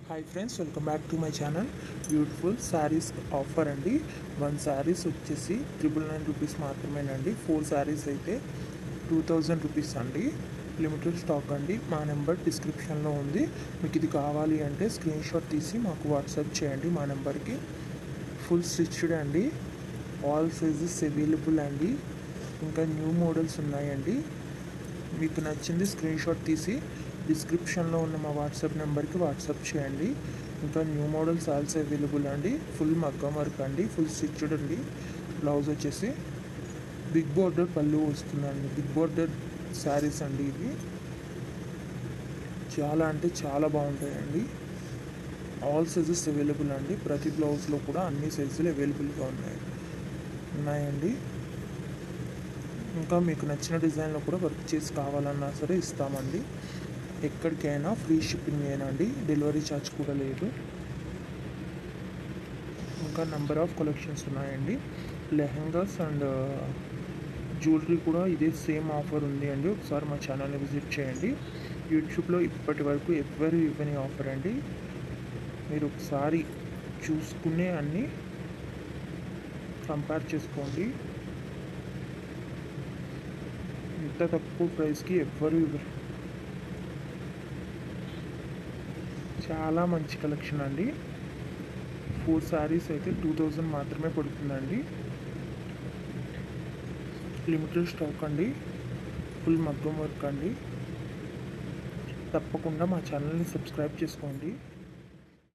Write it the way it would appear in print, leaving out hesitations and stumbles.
Hi friends, welcome back to my channel. Beautiful saris offer అండి. 1 శారీస్ వచ్చేసి 999 rupees మాత్రమేనండి. 4 శారీస్ అయితే 2000 రూపీస్ అండి. లిమిటెడ్ స్టాక్ అండి. మా నెంబర్ డిస్క్రిప్షన్లో ఉంది. మీకు ఇది కావాలి అంటే స్క్రీన్ షాట్ తీసి మాకు వాట్సాప్ చేయండి మా నెంబర్కి. ఫుల్ స్టిచ్డ్ అండి. ఆల్ సైజెస్ అవైలబుల్ అండి. ఇంకా న్యూ మోడల్స్ ఉన్నాయండి. మీకు నచ్చింది స్క్రీన్ షాట్ తీసి డిస్క్రిప్షన్లో ఉన్న మా వాట్సాప్ నెంబర్కి వాట్సాప్ చేయండి. ఇంకా న్యూ మోడల్స్ ఆల్సో అవైలబుల్ అండి. ఫుల్ మగ్గం వర్క్ అండి, ఫుల్ స్టిచ్డ్ అండి. బ్లౌజ్ వచ్చేసి బిగ్ బోర్డర్ పళ్ళు వస్తుందండి. బిగ్ బోర్డర్ శారీస్ అండి ఇవి. చాలా అంటే చాలా బాగుంటాయండి. ఆల్ సైజెస్ అవైలబుల్ అండి. ప్రతి బ్లౌజ్లో కూడా అన్ని సైజులు అవైలబుల్గా ఉన్నాయండి. ఇంకా మీకు నచ్చిన డిజైన్లో కూడా వర్క్ చేసి కావాలన్నా సరే ఇస్తామండి. ఎక్కడికైనా ఫ్రీ షిప్పింగ్ ఏనండి. డెలివరీ ఛార్జ్ కూడా లేదు. ఇంకా నెంబర్ ఆఫ్ కలెక్షన్స్ ఉన్నాయండి. లెహంగాస్ అండ్ జ్యువెలరీ కూడా ఇదే సేమ్ ఆఫర్ ఉంది అండి. ఒకసారి మా ఛానల్ని విజిట్ చేయండి. యూట్యూబ్లో ఇప్పటి వరకు ఎవరు ఇవ్వని ఆఫర్ అండి. మీరు ఒకసారి చూసుకునే అన్నీ కంపేర్ చేసుకోండి. ఇంత తక్కువ ప్రైస్కి ఎవ్వరు ఇవ్వరు. చాలా మంచి కలెక్షన్ అండి. 4 శారీస్ అయితే 2000 మాత్రమే పడుతుందండి. లిమిటెడ్ స్టాక్ అండి. ఫుల్ మగ్గం వర్క్ అండి. తప్పకుండా మా ఛానల్ని సబ్స్క్రైబ్ చేసుకోండి.